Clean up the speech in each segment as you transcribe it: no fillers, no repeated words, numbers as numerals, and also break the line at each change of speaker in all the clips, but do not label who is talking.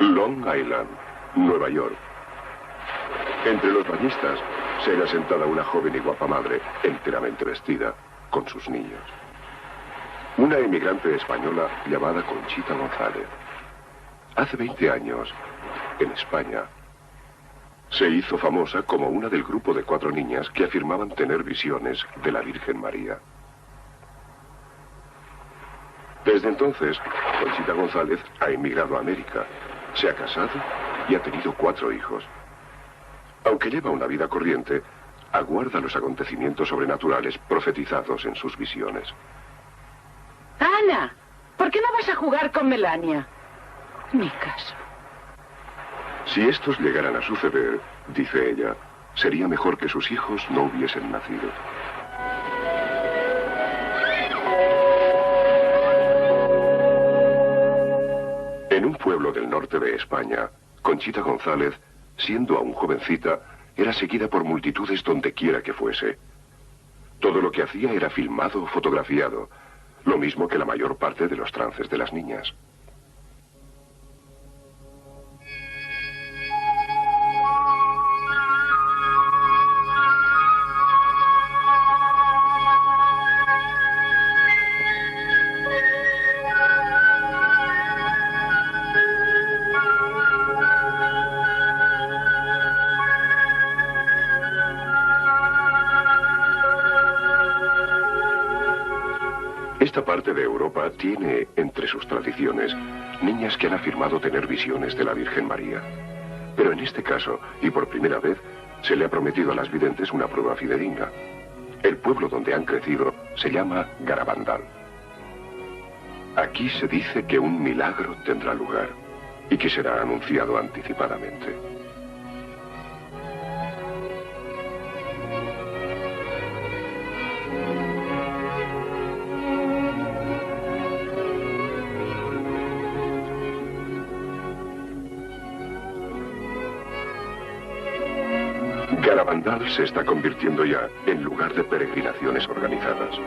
Long Island, Nueva York. Entre los bañistas se halla sentada una joven y guapa madre, enteramente vestida, con sus niños. Una emigrante española llamada Conchita González. Hace 20 años, en España, se hizo famosa como una del grupo de 4 niñas que afirmaban tener visiones de la Virgen María. Desde entonces, Conchita González ha emigrado a América, se ha casado y ha tenido 4 hijos. Aunque lleva una vida corriente, aguarda los acontecimientos sobrenaturales profetizados en sus visiones.
Ana, ¿por qué no vas a jugar con Melania? Ni caso.
Si estos llegaran a suceder, dice ella, sería mejor que sus hijos no hubiesen nacido. En un pueblo del norte de España, Conchita González, siendo aún jovencita, era seguida por multitudes donde quiera que fuese. Todo lo que hacía era filmado o fotografiado, lo mismo que la mayor parte de los trances de las niñas. Esta parte de Europa tiene, entre sus tradiciones, niñas que han afirmado tener visiones de la Virgen María. Pero en este caso, y por primera vez, se le ha prometido a las videntes una prueba fidedigna. El pueblo donde han crecido se llama Garabandal. Aquí se dice que un milagro tendrá lugar y que será anunciado anticipadamente. Garabandal se está convirtiendo ya en lugar de peregrinaciones organizadas.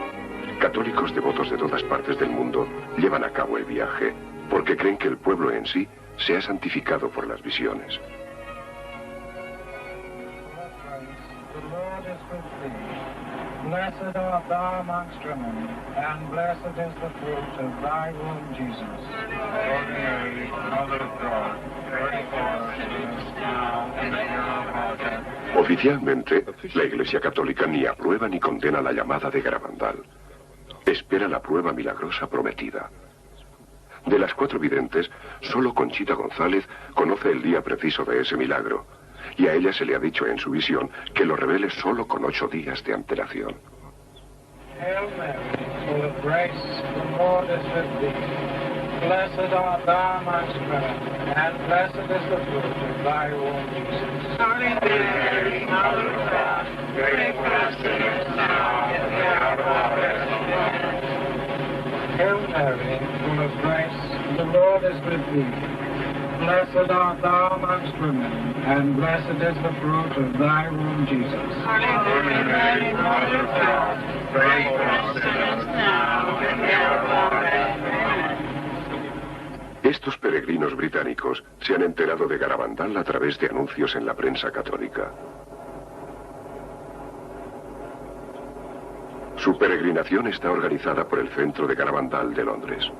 Católicos devotos de todas partes del mundo llevan a cabo el viaje porque creen que el pueblo en sí se ha santificado por las visiones.
Blessed art thou amongst women, and blessed is the fruit of thy womb, Jesus. Holy Mary, Mother of God, pray for us sinners now and at the hour of our death.
Oficialmente, la Iglesia Católica ni aprueba ni condena la llamada de Garabandal. Espera la prueba milagrosa prometida. De las 4 videntes, solo Conchita González conoce el día preciso de ese milagro. Y a ella se le ha dicho en su visión que lo revele solo con 8 días de antelación.
Hail Mary, full of grace, the Lord is with thee. Blessed art thou amongst women, and blessed is the fruit of thy womb, Jesus. Holy Mary, Mother of God, pray for us sinners now and at the hour of our death. Amen. Hail Mary, full of grace, the Lord is with thee. Blessed art thou amongst women, and blessed is the fruit of thy womb, Jesus. Holy Mary, Mother of God, pray for us sinners now and at the hour of our death. Amen.
Estos peregrinos británicos se han enterado de Garabandal a través de anuncios en la prensa católica. Su peregrinación está organizada por el Centro de Garabandal de Londres.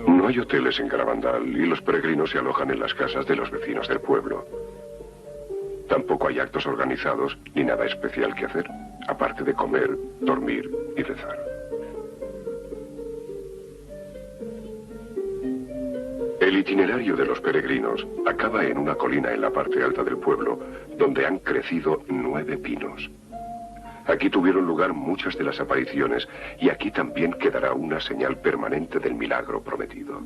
No hay hoteles en Garabandal y los peregrinos se alojan en las casas de los vecinos del pueblo. Tampoco hay actos organizados ni nada especial que hacer, aparte de comer, dormir y rezar. El itinerario de los peregrinos acaba en una colina en la parte alta del pueblo, donde han crecido 9 pinos. Aquí tuvieron lugar muchas de las apariciones y aquí también quedará una señal permanente del milagro prometido.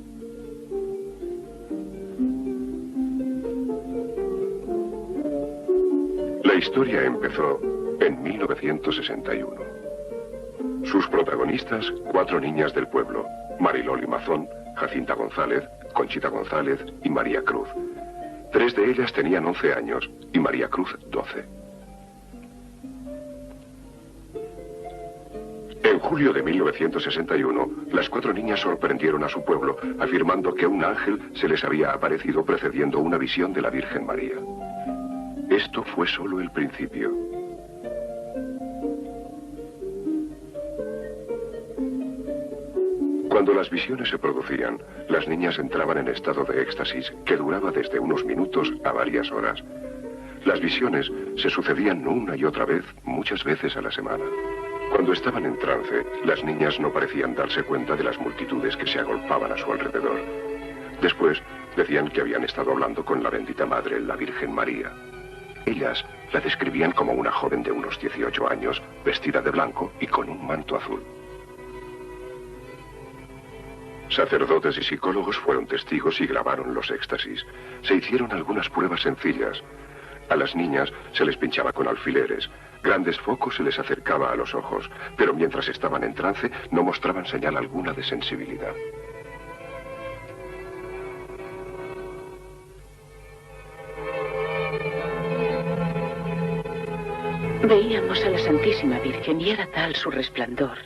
La historia empezó en 1961. Sus protagonistas, 4 niñas del pueblo: Mariloli Mazón, Jacinta González, Conchita González y María Cruz. 3 de ellas tenían 11 años y María Cruz 12. En julio de 1961, las 4 niñas sorprendieron a su pueblo afirmando que un ángel se les había aparecido precediendo una visión de la Virgen María. Esto fue solo el principio. Cuando las visiones se producían, las niñas entraban en estado de éxtasis que duraba desde unos minutos a varias horas. Las visiones se sucedían una y otra vez, muchas veces a la semana. Cuando estaban en trance, las niñas no parecían darse cuenta de las multitudes que se agolpaban a su alrededor. Después, decían que habían estado hablando con la bendita Madre, la Virgen María. Ellas la describían como una joven de unos 18 años, vestida de blanco y con un manto azul. Sacerdotes y psicólogos fueron testigos y grabaron los éxtasis. Se hicieron algunas pruebas sencillas. A las niñas se les pinchaba con alfileres. Grandes focos se les acercaba a los ojos, pero mientras estaban en trance no mostraban señal alguna de sensibilidad.
Veíamos a la Santísima Virgen y era tal su resplandor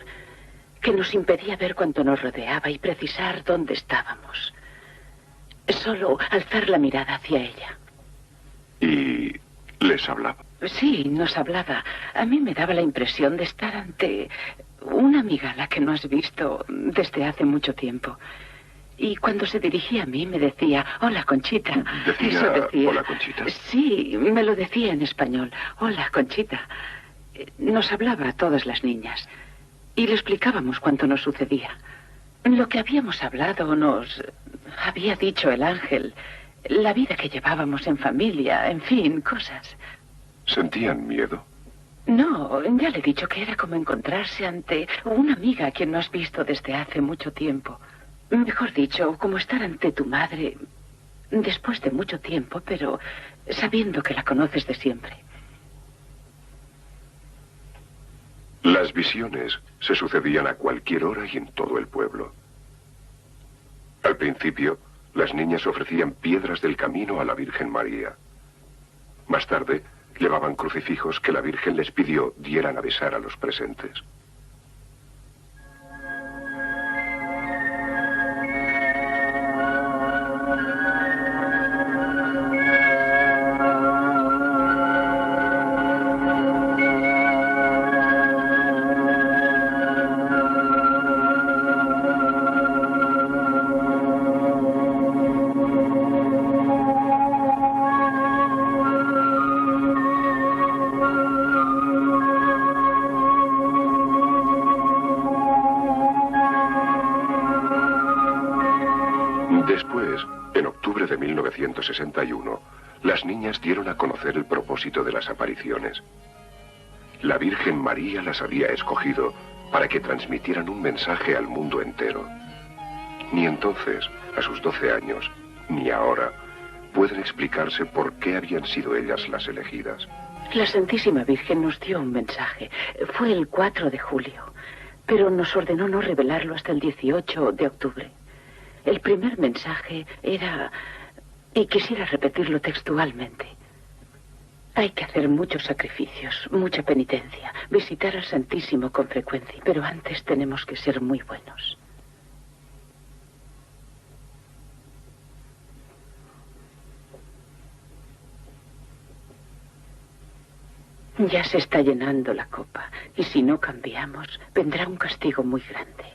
que nos impedía ver cuanto nos rodeaba y precisar dónde estábamos. Solo alzar la mirada hacia ella.
¿Y les hablaba?
Sí, nos hablaba. A mí me daba la impresión de estar ante una amiga a la que no has visto desde hace mucho tiempo. Y cuando se dirigía a mí me decía: hola, Conchita.
¿Decía hola, Conchita?
Sí, me lo decía en español. Hola, Conchita. Nos hablaba a todas las niñas y le explicábamos cuánto nos sucedía. Lo que habíamos hablado nos había dicho el ángel, la vida que llevábamos en familia, en fin, cosas.
¿Sentían miedo?
No, ya le he dicho que era como encontrarse ante una amiga a quien no has visto desde hace mucho tiempo. Mejor dicho, como estar ante tu madre después de mucho tiempo, pero sabiendo que la conoces de siempre.
Las visiones se sucedían a cualquier hora y en todo el pueblo. Al principio, las niñas ofrecían piedras del camino a la Virgen María. Más tarde, llevaban crucifijos que la Virgen les pidió dieran a besar a los presentes. Después, en octubre de 1961, las niñas dieron a conocer el propósito de las apariciones. La Virgen María las había escogido para que transmitieran un mensaje al mundo entero. Ni entonces, a sus 12 años, ni ahora, pueden explicarse por qué habían sido ellas las elegidas.
La Santísima Virgen nos dio un mensaje. Fue el 4 de julio, pero nos ordenó no revelarlo hasta el 18 de octubre. El primer mensaje era, y quisiera repetirlo textualmente: hay que hacer muchos sacrificios, mucha penitencia, visitar al Santísimo con frecuencia, pero antes tenemos que ser muy buenos. Ya se está llenando la copa, y si no cambiamos, vendrá un castigo muy grande.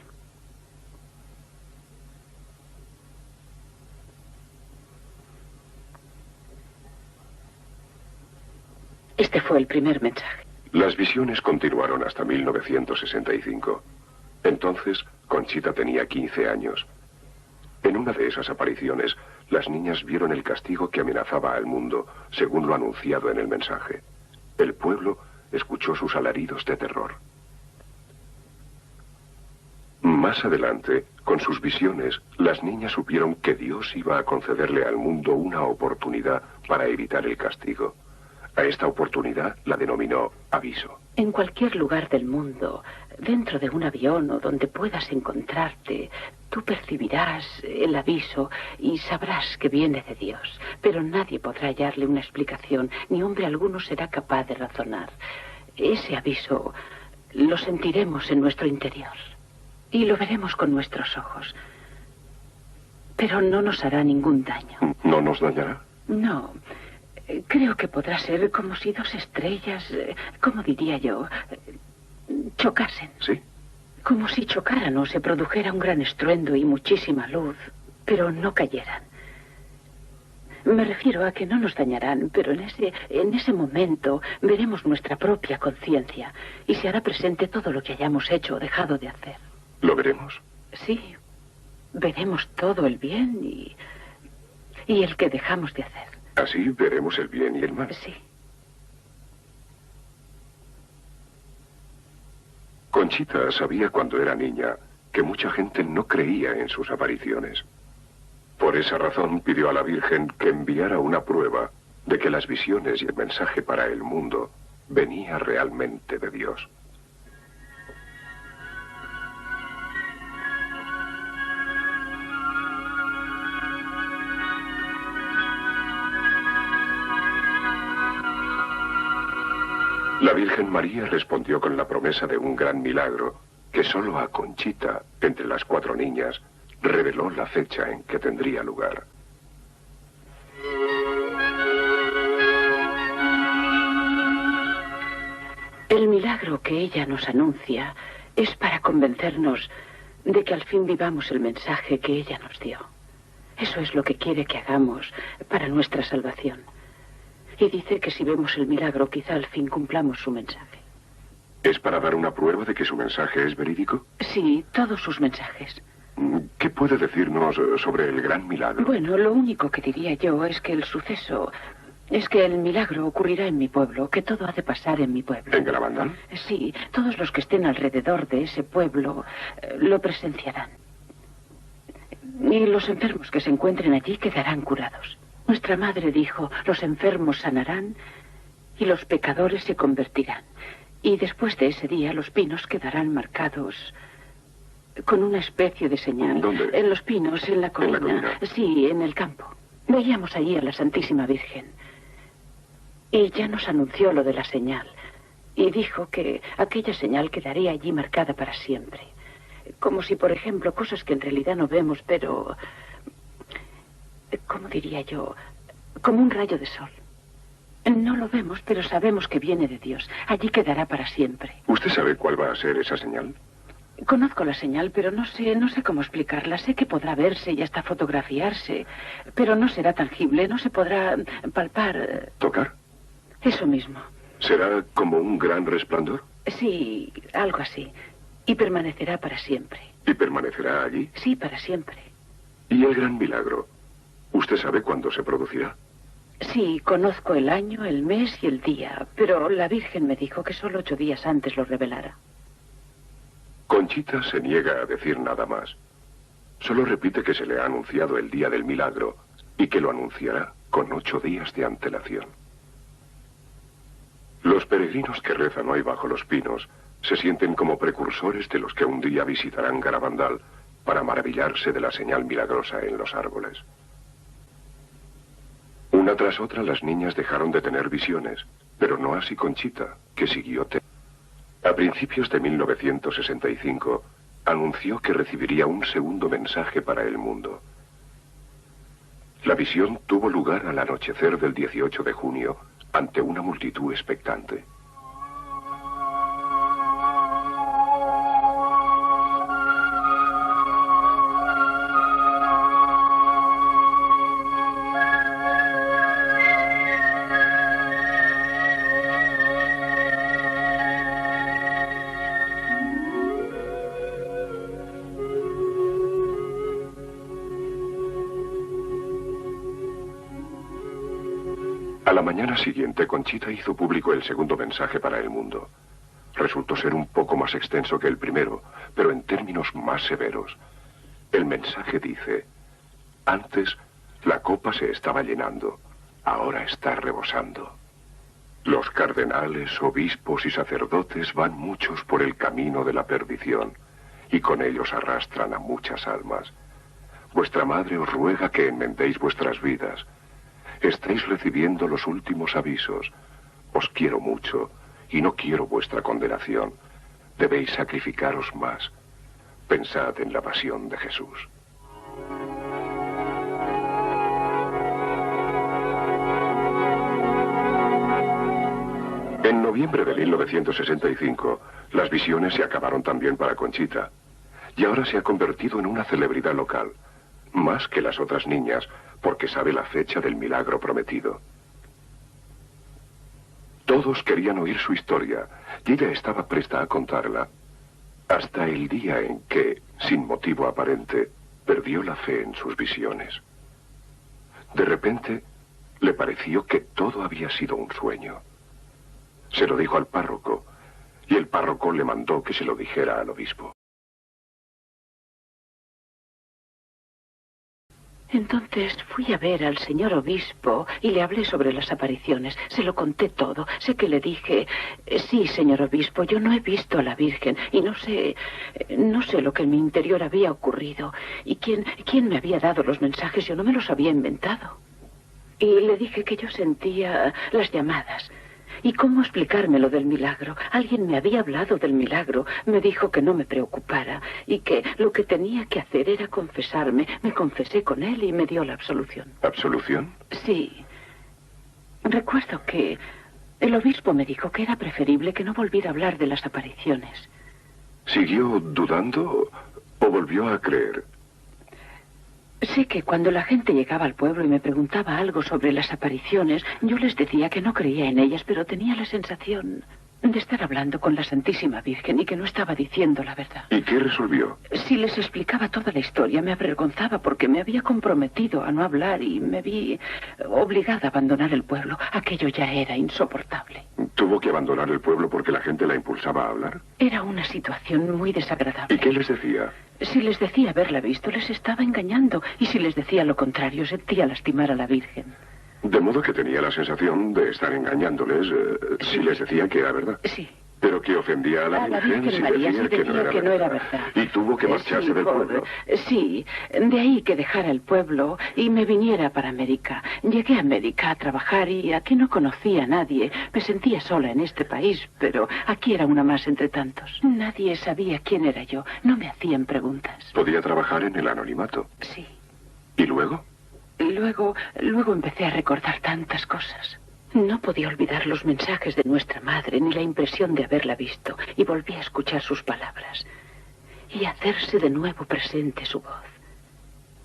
Este fue el primer mensaje.
Las visiones continuaron hasta 1965. Entonces, Conchita tenía 15 años. En una de esas apariciones, las niñas vieron el castigo que amenazaba al mundo, según lo anunciado en el mensaje. El pueblo escuchó sus alaridos de terror. Más adelante, con sus visiones, las niñas supieron que Dios iba a concederle al mundo una oportunidad para evitar el castigo. A esta oportunidad la denominó aviso.
En cualquier lugar del mundo, dentro de un avión o donde puedas encontrarte, tú percibirás el aviso y sabrás que viene de Dios. Pero nadie podrá hallarle una explicación, ni hombre alguno será capaz de razonar. Ese aviso lo sentiremos en nuestro interior y lo veremos con nuestros ojos. Pero no nos hará ningún daño.
¿No nos dañará?
No. Creo que podrá ser como si dos estrellas, ¿cómo diría yo? Chocasen.
¿Sí?
Como si chocaran o se produjera un gran estruendo y muchísima luz, pero no cayeran. Me refiero a que no nos dañarán, pero en ese momento veremos nuestra propia conciencia y se hará presente todo lo que hayamos hecho o dejado de hacer.
¿Lo veremos?
Sí, veremos todo el bien y el que dejamos de hacer.
Así veremos el bien y el mal.
Sí.
Conchita sabía cuando era niña que mucha gente no creía en sus apariciones. Por esa razón pidió a la Virgen que enviara una prueba de que las visiones y el mensaje para el mundo venía realmente de Dios. La Virgen María respondió con la promesa de un gran milagro que solo a Conchita, entre las 4 niñas, reveló la fecha en que tendría lugar.
El milagro que ella nos anuncia es para convencernos de que al fin vivamos el mensaje que ella nos dio. Eso es lo que quiere que hagamos para nuestra salvación. Y dice que si vemos el milagro, quizá al fin cumplamos su mensaje.
¿Es para dar una prueba de que su mensaje es verídico?
Sí, todos sus mensajes.
¿Qué puede decirnos sobre el gran milagro?
Bueno, lo único que diría yo es que el milagro ocurrirá en mi pueblo, que todo ha de pasar en mi pueblo.
¿En Garabandal?
Sí, todos los que estén alrededor de ese pueblo lo presenciarán. Y los enfermos que se encuentren allí quedarán curados. Nuestra madre dijo, los enfermos sanarán y los pecadores se convertirán. Y después de ese día los pinos quedarán marcados con una especie de señal.
¿Dónde?
En los pinos, en la colina.
¿En la colina?
Sí, en el campo. Veíamos allí a la Santísima Virgen. Y ya nos anunció lo de la señal. Y dijo que aquella señal quedaría allí marcada para siempre. Como si, por ejemplo, cosas que en realidad no vemos, pero... ¿cómo diría yo? Como un rayo de sol. No lo vemos, pero sabemos que viene de Dios. Allí quedará para siempre.
¿Usted sabe cuál va a ser esa señal?
Conozco la señal, pero no sé cómo explicarla. Sé que podrá verse y hasta fotografiarse, pero no será tangible, no se podrá palpar.
¿Tocar?
Eso mismo.
¿Será como un gran resplandor?
Sí, algo así. Y permanecerá para siempre.
¿Y permanecerá allí?
Sí, para siempre.
¿Y el gran milagro? ¿Usted sabe cuándo se producirá?
Sí, conozco el año, el mes y el día, pero la Virgen me dijo que solo 8 días antes lo revelara.
Conchita se niega a decir nada más. Solo repite que se le ha anunciado el día del milagro y que lo anunciará con 8 días de antelación. Los peregrinos que rezan hoy bajo los pinos se sienten como precursores de los que un día visitarán Garabandal para maravillarse de la señal milagrosa en los árboles. Una tras otra las niñas dejaron de tener visiones, pero no así Conchita, que siguió teniendo. A principios de 1965, anunció que recibiría un segundo mensaje para el mundo. La visión tuvo lugar al anochecer del 18 de junio, ante una multitud expectante. mañana siguiente, Conchita hizo público el segundo mensaje para el mundo. Resultó ser un poco más extenso que el primero, pero en términos más severos. El mensaje dice: antes la copa se estaba llenando, ahora está rebosando. Los cardenales, obispos y sacerdotes van muchos por el camino de la perdición, y con ellos arrastran a muchas almas. Vuestra madre os ruega que enmendéis vuestras vidas. Estáis recibiendo los últimos avisos. Os quiero mucho y no quiero vuestra condenación. Debéis sacrificaros más. Pensad en la pasión de Jesús. En noviembre de 1965, las visiones se acabaron también para Conchita. Y ahora se ha convertido en una celebridad local. Más que las otras niñas, porque sabe la fecha del milagro prometido. Todos querían oír su historia, y ella estaba presta a contarla. Hasta el día en que, sin motivo aparente, perdió la fe en sus visiones. De repente, le pareció que todo había sido un sueño. Se lo dijo al párroco, y el párroco le mandó que se lo dijera al obispo.
Entonces fui a ver al señor obispo y le hablé sobre las apariciones. Se lo conté todo. Sé que le dije: sí, señor obispo, yo no he visto a la Virgen y no sé lo que en mi interior había ocurrido. Y quién me había dado los mensajes, yo no me los había inventado. Y le dije que yo sentía las llamadas. ¿Y cómo explicarme lo del milagro? Alguien me había hablado del milagro, me dijo que no me preocupara y que lo que tenía que hacer era confesarme. Me confesé con él y me dio la absolución.
¿Absolución?
Sí. Recuerdo que el obispo me dijo que era preferible que no volviera a hablar de las apariciones.
¿Siguió dudando o volvió a creer?
Sé que cuando la gente llegaba al pueblo y me preguntaba algo sobre las apariciones, yo les decía que no creía en ellas, pero tenía la sensación de estar hablando con la Santísima Virgen y que no estaba diciendo la verdad.
¿Y qué resolvió?
Si les explicaba toda la historia, me avergonzaba porque me había comprometido a no hablar y me vi obligada a abandonar el pueblo. Aquello ya era insoportable.
¿Tuvo que abandonar el pueblo porque la gente la impulsaba a hablar?
Era una situación muy desagradable.
¿Y qué les decía?
Si les decía haberla visto, les estaba engañando. Y si les decía lo contrario, sentía lastimar a la Virgen.
De modo que tenía la sensación de estar engañándoles si les decía que era verdad.
Sí.
Pero que ofendía a la Virgen si
María,
decía
que no era verdad.
Y tuvo que marcharse del pueblo.
Sí, de ahí que dejara el pueblo y me viniera para América. Llegué a América a trabajar y aquí no conocía a nadie. Me sentía sola en este país, pero aquí era una más entre tantos. Nadie sabía quién era yo. No me hacían preguntas.
¿Podía trabajar en el anonimato?
Sí.
¿Y luego?
Luego empecé a recordar tantas cosas. No podía olvidar los mensajes de nuestra madre, ni la impresión de haberla visto, y volví a escuchar sus palabras, y a hacerse de nuevo presente su voz,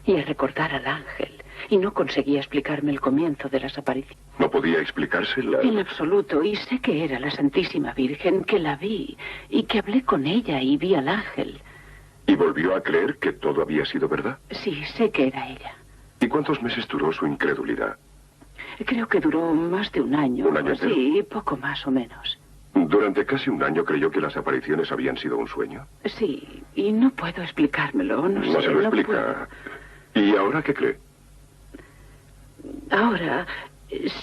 y a recordar al ángel, y no conseguía explicarme el comienzo de las apariciones.
¿No podía explicársela?
En absoluto, y sé que era la Santísima Virgen, que la vi, y que hablé con ella y vi al ángel.
¿Y volvió a creer que todo había sido verdad?
Sí, sé que era ella.
¿Y cuántos meses duró su incredulidad?
Creo que duró más de un año.
¿Un año entero?
Sí, poco más o menos.
Durante casi un año creyó que las apariciones habían sido un sueño.
Sí, y no puedo explicármelo, no sé.
No se lo explica. ¿Y ahora qué cree?
Ahora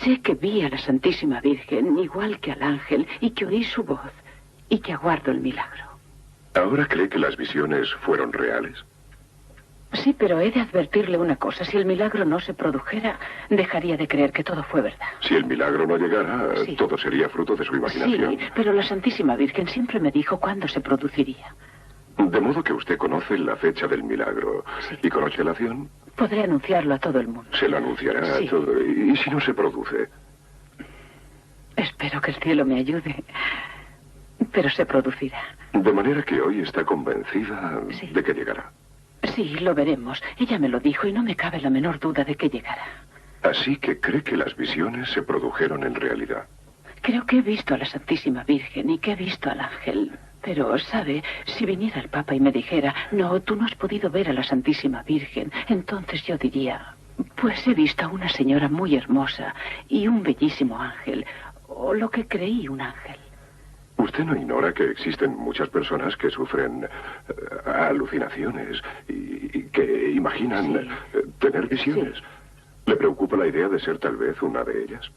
sé que vi a la Santísima Virgen igual que al ángel y que oí su voz y que aguardo el milagro.
¿Ahora cree que las visiones fueron reales?
Sí, pero he de advertirle una cosa. Si el milagro no se produjera, dejaría de creer que todo fue verdad.
Si el milagro no llegara,
sí,
todo sería fruto de su imaginación.
Sí, pero la Santísima Virgen siempre me dijo cuándo se produciría.
De modo que usted conoce la fecha del milagro.
Sí.
¿Y con antelación?
Podré anunciarlo a todo el mundo.
Se lo anunciará
Sí.
a todo. ¿Y si no se produce?
Espero que el cielo me ayude. Pero se producirá.
De manera que hoy está convencida
Sí.
de que llegará.
Sí, lo veremos. Ella me lo dijo y no me cabe la menor duda de que llegará.
Así que cree que las visiones se produjeron en realidad.
Creo que he visto a la Santísima Virgen y que he visto al ángel. Pero, ¿sabe? Si viniera el Papa y me dijera: no, tú no has podido ver a la Santísima Virgen, entonces yo diría: Pues he visto a una señora muy hermosa y un bellísimo ángel, o lo que creí un ángel.
Usted no ignora que existen muchas personas que sufren alucinaciones y que imaginan tener visiones.
Sí.
¿Le preocupa la idea de ser tal vez una de ellas?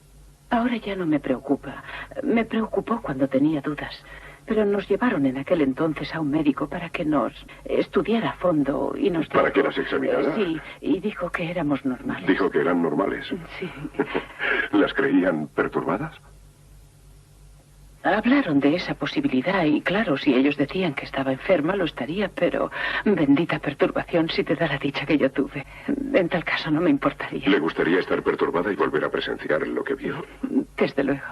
Ahora ya no me preocupa. Me preocupó cuando tenía dudas. Pero nos llevaron en aquel entonces a un médico para que nos estudiara a fondo y nos dijo...
¿Para que las examinara?
Sí, y dijo que éramos normales.
Dijo que eran normales.
Sí.
¿Las creían perturbadas?
Hablaron de esa posibilidad y claro, si ellos decían que estaba enferma, lo estaría, pero bendita perturbación si te da la dicha que yo tuve. En tal caso no me importaría.
¿Le gustaría estar perturbada y volver a presenciar lo que vio?
Desde luego.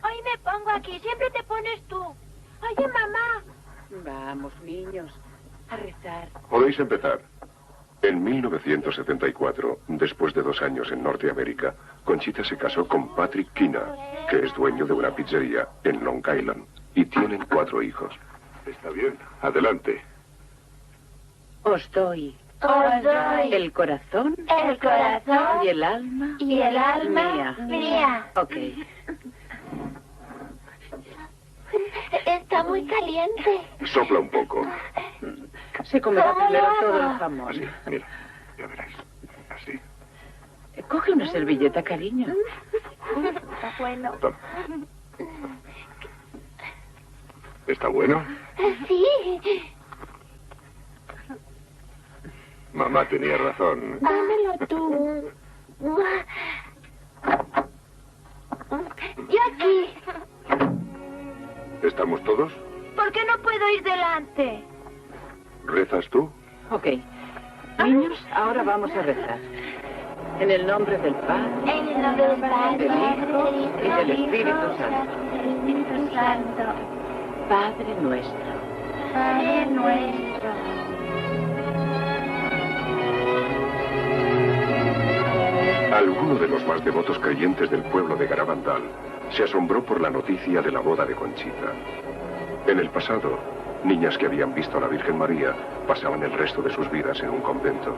Hoy me pongo aquí, siempre te pones tú. Oye, mamá.
Vamos, niños, a rezar.
Podéis empezar. En 1974, después de 2 años en Norteamérica, Conchita se casó con Patrick Kina, que es dueño de una pizzería en Long Island, y tienen 4 hijos. Está bien, adelante.
Os doy
Os doy
el corazón
el corazón
y el alma
y el alma mía.
Ok.
Está muy caliente.
Sopla un poco.
Se comerá
¿Cómo
primero
lo hago?
todo el jamón.
Así, mira, ya veréis. Así.
Coge una servilleta, cariño.
Está bueno.
Toma. ¿Está bueno?
Sí.
Mamá tenía razón.
Dámelo tú. Y aquí.
¿Estamos todos?
¿Por qué no puedo ir delante?
¿Rezas tú?
Ok. Niños, ahora vamos a rezar. En el nombre del Padre,
En el nombre del Padre,
del Hijo y del
Hijo,
Espíritu Santo.
del Espíritu Santo.
Padre nuestro.
Padre nuestro.
Alguno de los más devotos creyentes del pueblo de Garabandal se asombró por la noticia de la boda de Conchita. En el pasado, niñas que habían visto a la Virgen María pasaban el resto de sus vidas en un convento.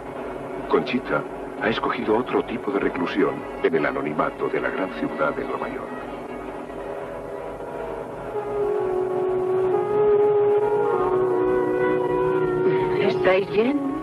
Conchita ha escogido otro tipo de reclusión en el anonimato de la gran ciudad de Nueva York.
¿Estáis bien?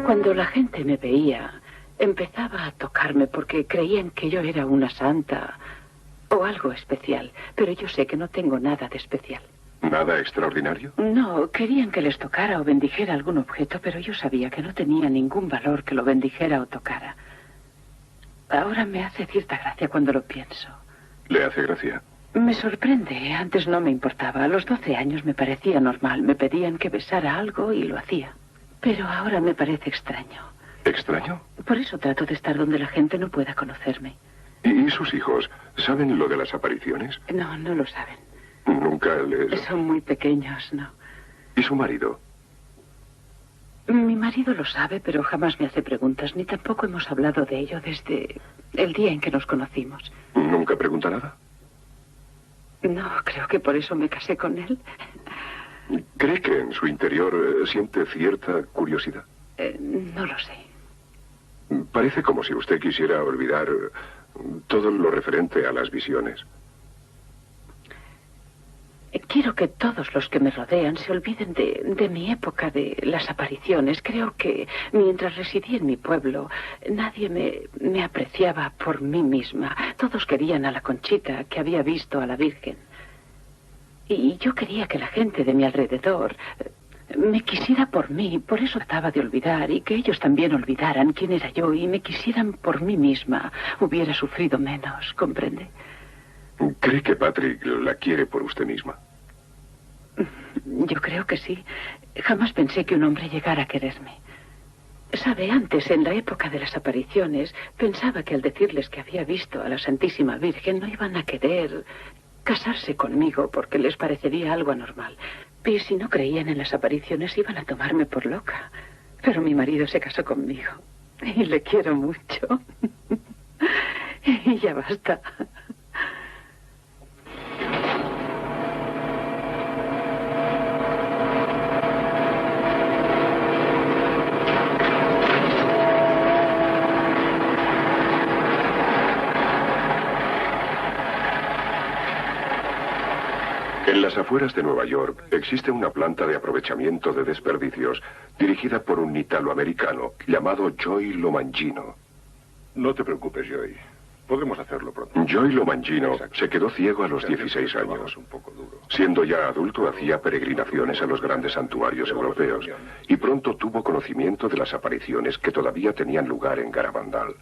Cuando la gente me veía, empezaba a tocarme porque creían que yo era una santa o algo especial, pero yo sé que no tengo nada de especial.
¿Nada extraordinario?
No, querían que les tocara o bendijera algún objeto, pero yo sabía que no tenía ningún valor que lo bendijera o tocara. Ahora me hace cierta gracia cuando lo pienso.
¿Le hace gracia?
Me sorprende, antes no me importaba. A los 12 años me parecía normal, me pedían que besara algo y lo hacía. Pero ahora me parece extraño.
¿Extraño?
Por eso trato de estar donde la gente no pueda conocerme.
¿Y sus hijos saben lo de las apariciones?
No, no lo saben.
Nunca les...
Son muy pequeños, ¿no?
¿Y su marido?
Mi marido lo sabe, pero jamás me hace preguntas, ni tampoco hemos hablado de ello desde el día en que nos conocimos.
¿Nunca pregunta nada?
No, creo que por eso me casé con él.
¿Cree que en su interior siente cierta curiosidad?
No lo sé.
Parece como si usted quisiera olvidar todo lo referente a las visiones.
Quiero que todos los que me rodean se olviden de mi época de las apariciones. Creo que mientras residí en mi pueblo, nadie me apreciaba por mí misma. Todos querían a la Conchita que había visto a la Virgen. Y yo quería que la gente de mi alrededor me quisiera por mí. Por eso trataba de olvidar y que ellos también olvidaran quién era yo y me quisieran por mí misma. Hubiera sufrido menos, ¿comprende?
¿Cree que Patrick la quiere por usted misma?
Yo creo que sí. Jamás pensé que un hombre llegara a quererme. Sabe, antes, en la época de las apariciones, pensaba que al decirles que había visto a la Santísima Virgen no iban a querer casarse conmigo porque les parecería algo anormal. Y si no creían en las apariciones iban a tomarme por loca. Pero mi marido se casó conmigo. Y le quiero mucho. Y ya basta.
En las afueras de Nueva York existe una planta de aprovechamiento de desperdicios dirigida por un italoamericano llamado Joey Lomangino.
No te preocupes, Joey. Podemos hacerlo pronto.
Joey Lomangino se quedó ciego a los 16 años. Siendo ya adulto, hacía peregrinaciones a los grandes santuarios europeos y pronto tuvo conocimiento de las apariciones que todavía tenían lugar en Garabandal.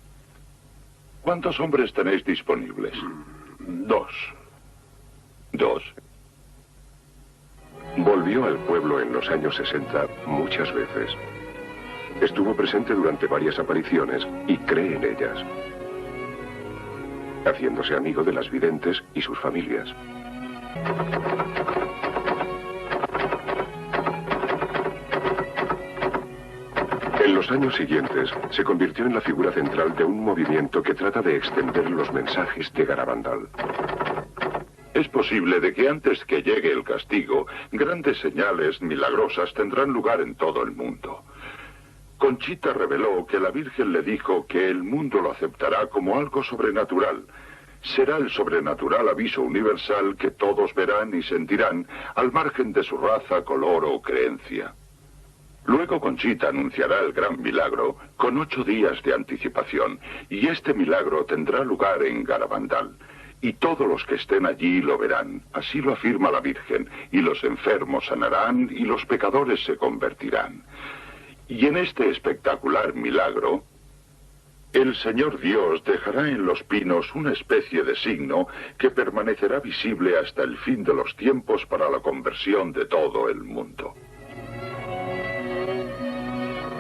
¿Cuántos hombres tenéis disponibles? 2. 2.
Volvió al pueblo en los años 60 muchas veces. Estuvo presente durante varias apariciones y cree en ellas, haciéndose amigo de las videntes y sus familias. En los años siguientes, se convirtió en la figura central de un movimiento que trata de extender los mensajes de Garabandal.
Es posible de que antes que llegue el castigo, grandes señales milagrosas tendrán lugar en todo el mundo. Conchita reveló que la Virgen le dijo que el mundo lo aceptará como algo sobrenatural. Será el sobrenatural aviso universal que todos verán y sentirán al margen de su raza, color o creencia. Luego Conchita anunciará el gran milagro con 8 días de anticipación, y este milagro tendrá lugar en Garabandal. Y todos los que estén allí lo verán, así lo afirma la Virgen, y los enfermos sanarán y los pecadores se convertirán. Y en este espectacular milagro, el Señor Dios dejará en los pinos una especie de signo que permanecerá visible hasta el fin de los tiempos para la conversión de todo el mundo.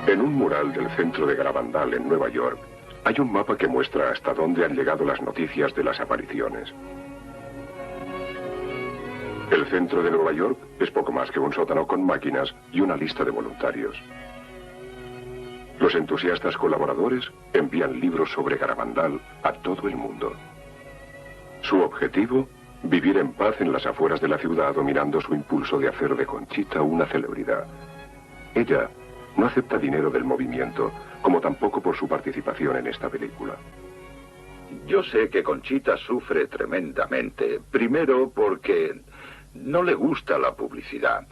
En un mural del centro de Garabandal, en Nueva York, hay un mapa que muestra hasta dónde han llegado las noticias de las apariciones. El centro de Nueva York es poco más que un sótano con máquinas y una lista de voluntarios. Los entusiastas colaboradores envían libros sobre Garabandal a todo el mundo. Su objetivo, vivir en paz en las afueras de la ciudad, dominando su impulso de hacer de Conchita una celebridad. Ella no acepta dinero del movimiento, como tampoco por su participación en esta película.
Yo sé que Conchita sufre tremendamente. Primero, porque no le gusta la publicidad.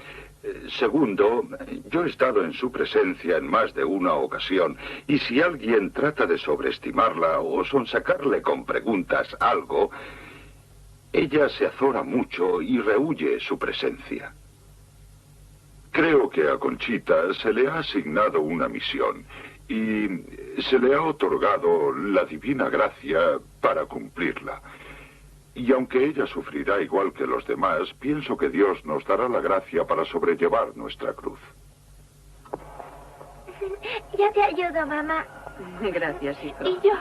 Segundo, yo he estado en su presencia en más de una ocasión, y si alguien trata de sobreestimarla o sonsacarle con preguntas algo, ella se azora mucho y rehúye su presencia. Creo que a Conchita se le ha asignado una misión y se le ha otorgado la divina gracia para cumplirla. Y aunque ella sufrirá igual que los demás, pienso que Dios nos dará la gracia para sobrellevar nuestra cruz.
Ya te ayudo, mamá.
Gracias, hijo.
Y yo.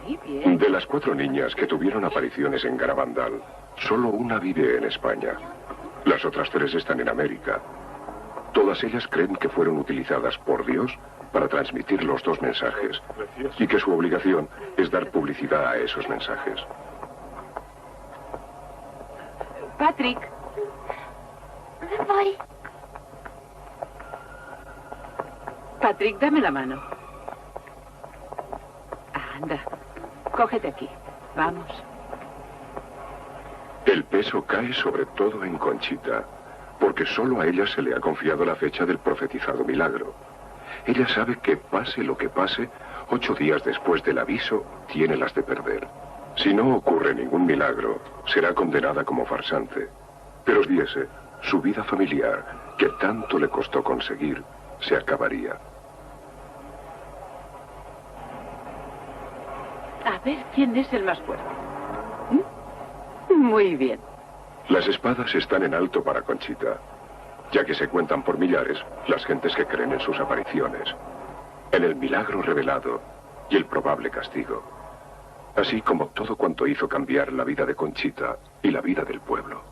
Muy bien.
De las 4 niñas que tuvieron apariciones en Garabandal, solo una vive en España. Las otras 3 están en América. Todas ellas creen que fueron utilizadas por Dios para transmitir los 2 mensajes y que su obligación es dar publicidad a esos mensajes.
Patrick.
Voy.
Patrick, dame la mano. Anda, cógete aquí. Vamos.
El peso cae sobre todo en Conchita, porque solo a ella se le ha confiado la fecha del profetizado milagro. Ella sabe que pase lo que pase, 8 días después del aviso, tiene las de perder. Si no ocurre ningún milagro, será condenada como farsante. Pero si diese, su vida familiar, que tanto le costó conseguir, se acabaría.
A ver quién es el más fuerte. Muy bien.
Las espadas están en alto para Conchita, ya que se cuentan por millares las gentes que creen en sus apariciones, en el milagro revelado y el probable castigo, así como todo cuanto hizo cambiar la vida de Conchita y la vida del pueblo.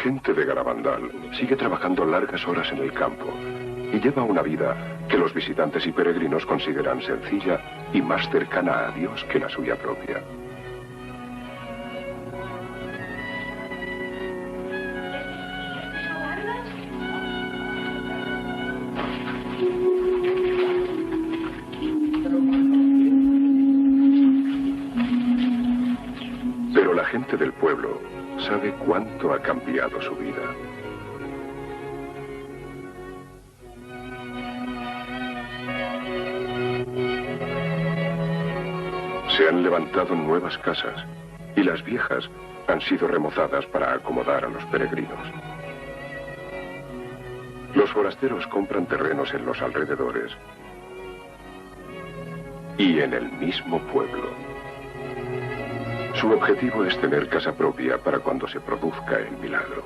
gente de Garabandal sigue trabajando largas horas en el campo y lleva una vida que los visitantes y peregrinos consideran sencilla y más cercana a Dios que la suya propia. Pero la gente del pueblo sabe cuánto ha cambiado su vida. Se han levantado nuevas casas y las viejas han sido remozadas para acomodar a los peregrinos. Los forasteros compran terrenos en los alrededores y en el mismo pueblo. Su objetivo es tener casa propia para cuando se produzca el milagro.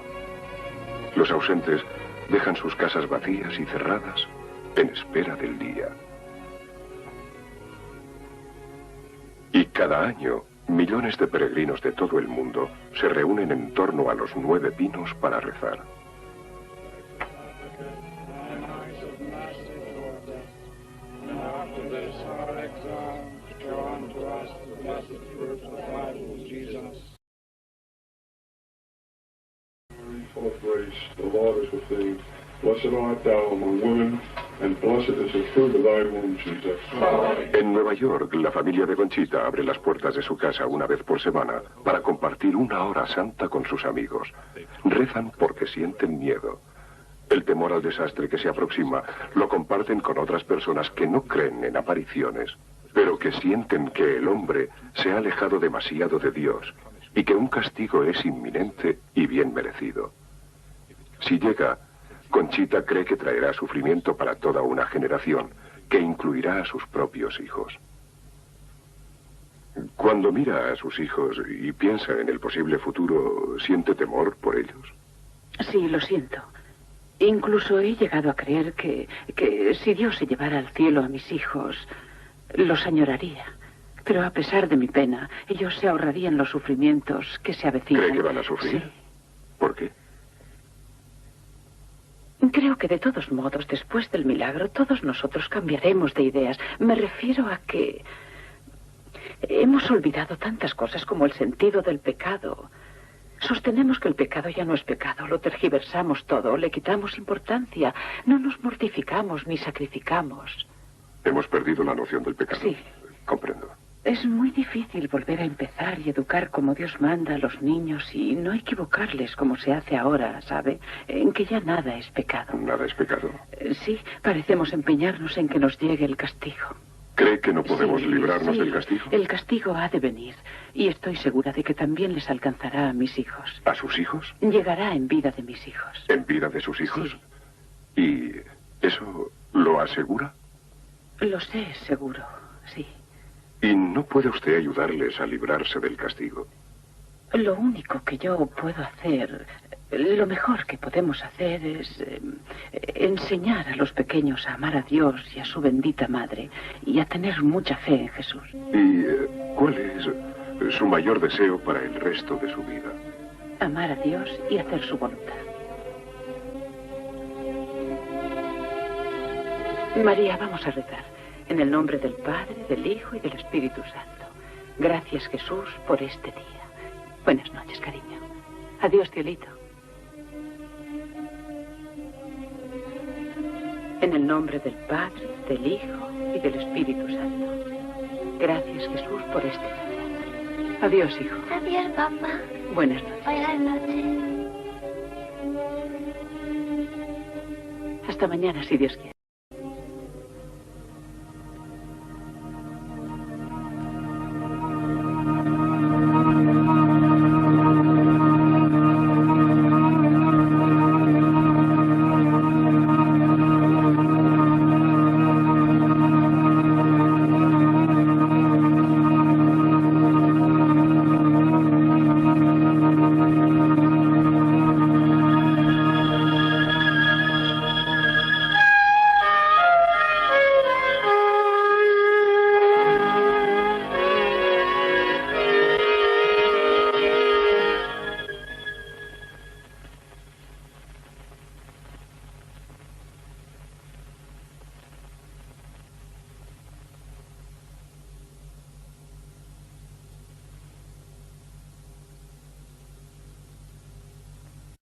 Los ausentes dejan sus casas vacías y cerradas en espera del día. Y cada año, millones de peregrinos de todo el mundo se reúnen en torno a los 9 pinos para rezar.
Full of grace, the Lord is with thee. Blessed art thou among women, and blessed is the fruit of thy womb, Jesus.
En Nueva York, la familia de Conchita abre las puertas de su casa una vez por semana para compartir una hora santa con sus amigos. Rezan porque sienten miedo. El temor al desastre que se aproxima lo comparten con otras personas que no creen en apariciones, pero que sienten que el hombre se ha alejado demasiado de Dios y que un castigo es inminente y bien merecido. Si llega, Conchita cree que traerá sufrimiento para toda una generación, que incluirá a sus propios hijos. Cuando mira a sus hijos y piensa en el posible futuro, ¿siente temor por ellos?
Sí, lo siento. Incluso he llegado a creer que si Dios se llevara al cielo a mis hijos, los añoraría. Pero a pesar de mi pena, ellos se ahorrarían los sufrimientos que se avecinan.
¿Cree que van a sufrir?
Sí.
¿Por qué?
Creo que de todos modos, después del milagro, todos nosotros cambiaremos de ideas. Me refiero a que hemos olvidado tantas cosas como el sentido del pecado. Sostenemos que el pecado ya no es pecado, lo tergiversamos todo, le quitamos importancia, no nos mortificamos ni sacrificamos.
Hemos perdido la noción del pecado.
Sí.
Comprendo.
Es muy difícil volver a empezar y educar como Dios manda a los niños y no equivocarles como se hace ahora, ¿sabe? En que ya nada es pecado.
¿Nada es pecado?
Sí, parecemos empeñarnos en que nos llegue el castigo.
¿Cree que no podemos
Sí,
librarnos
sí,
del castigo?
El castigo ha de venir y estoy segura de que también les alcanzará a mis hijos.
¿A sus hijos?
Llegará en vida de mis hijos.
¿En vida de sus hijos?
Sí.
¿Y eso lo asegura?
Lo sé, seguro, sí.
¿Y no puede usted ayudarles a librarse del castigo?
Lo único que yo puedo hacer, lo mejor que podemos hacer es enseñar a los pequeños a amar a Dios y a su bendita madre y a tener mucha fe en Jesús.
¿Y cuál es su mayor deseo para el resto de su vida?
Amar a Dios y hacer su voluntad. María, vamos a rezar. En el nombre del Padre, del Hijo y del Espíritu Santo. Gracias, Jesús, por este día. Buenas noches, cariño. Adiós, cielito. En el nombre del Padre, del Hijo y del Espíritu Santo. Gracias, Jesús, por este día. Adiós, hijo.
Adiós, papá.
Buenas noches.
Buenas noches.
Hasta mañana, si Dios quiere.